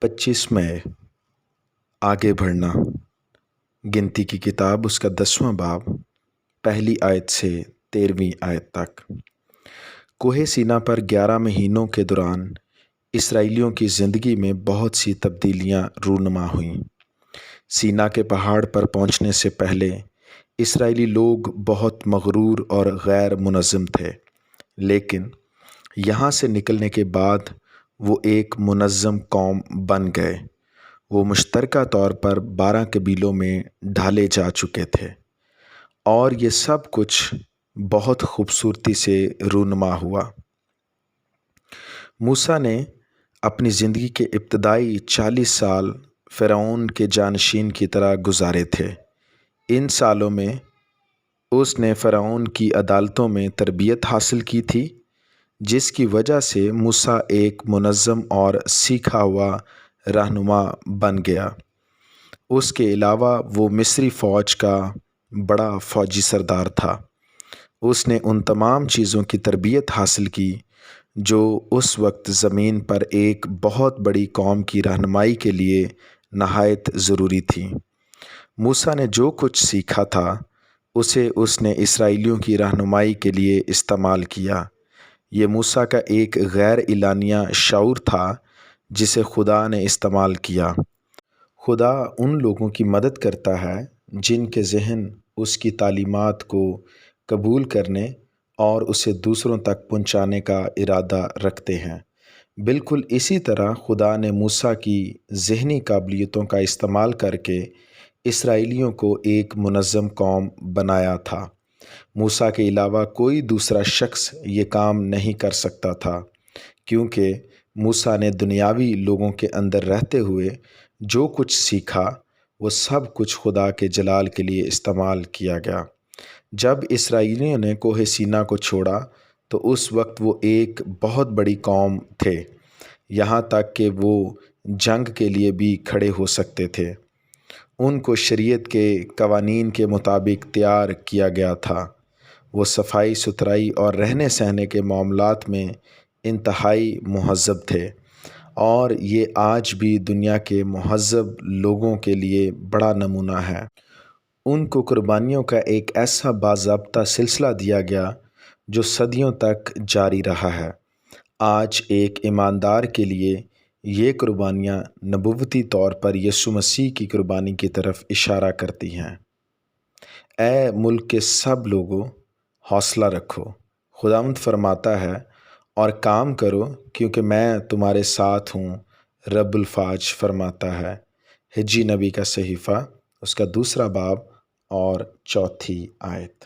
25 मई आगे बढ़ना। गिनती की किताब उसका 10वां बाब, पहली आयत से 13वीं आयत तक। कोहे सीना पर 11 महीनों के दौरान इसराइलियों की ज़िंदगी में बहुत सी तब्दीलियां रूनुमा हुईं। सीना के पहाड़ पर पहुंचने से पहले इसराइली लोग बहुत मगरूर और गैर मुनज़्ज़म थे, लेकिन यहाँ से निकलने के बाद वो एक मुनज़्ज़म कौम बन गए। वो मुश्तरका तौर पर 12 कबीलों में ढाले जा चुके थे और ये सब कुछ बहुत खूबसूरती से रूनुमा हुआ। मूसा ने अपनी ज़िंदगी के इब्तदाई 40 साल फ़िरौन के जानशीन की तरह गुजारे थे। इन सालों में उसने फ़िरौन की अदालतों में तरबियत हासिल की थी, जिसकी वजह से मूसा एक मुनज़्ज़म और सीखा हुआ रहनुमा बन गया। उसके अलावा वो मिस्री फ़ौज का बड़ा फ़ौजी सरदार था। उसने उन तमाम चीज़ों की तरबियत हासिल की जो उस वक्त ज़मीन पर एक बहुत बड़ी कौम की रहनुमाई के लिए नहायत ज़रूरी थी। मूसा ने जो कुछ सीखा था उसे उसने इसराइलियों की रहनुमाई के लिए इस्तेमाल किया। ये मूसा का एक गैर इलानिया शऊर था जिसे खुदा ने इस्तेमाल किया। खुदा उन लोगों की मदद करता है जिनके ज़हन उसकी तालीमात को कबूल करने और उसे दूसरों तक पहुंचाने का इरादा रखते हैं। बिल्कुल इसी तरह खुदा ने मूसा की ज़हनी काबिलियतों का इस्तेमाल करके इसराइलियों को एक मुनज़्ज़म कौम बनाया था। मूसा के अलावा कोई दूसरा शख्स ये काम नहीं कर सकता था, क्योंकि मूसा ने दुनियावी लोगों के अंदर रहते हुए जो कुछ सीखा वो सब कुछ खुदा के जलाल के लिए इस्तेमाल किया गया। जब इसराइलियों ने कोहे सीना को छोड़ा तो उस वक्त वो एक बहुत बड़ी कौम थे, यहाँ तक कि वो जंग के लिए भी खड़े हो सकते थे। उनको शरीयत के कवानीन के मुताबिक तैयार किया गया था। वो सफाई सुथराई और रहने सहने के मामलात में इंतहाई मुहज़्ज़ब थे और ये आज भी दुनिया के मुहज़्ज़ब लोगों के लिए बड़ा नमूना है। उनको कुर्बानियों का एक ऐसा बाज़ाब्ता सिलसिला दिया गया जो सदियों तक जारी रहा है। आज एक ईमानदार के लिए ये कुर्बानियाँ नबुव्वती तौर पर यीशु मसीह की कुर्बानी की तरफ इशारा करती हैं। ऐ मुल्क के सब लोगों, हौसला रखो, खुदावंद फरमाता है, और काम करो क्योंकि मैं तुम्हारे साथ हूँ, रब्बुल फ़ाज फरमाता है। हिज्जी नबी का सहीफ़ा उसका 2 बाब और 4 आयत।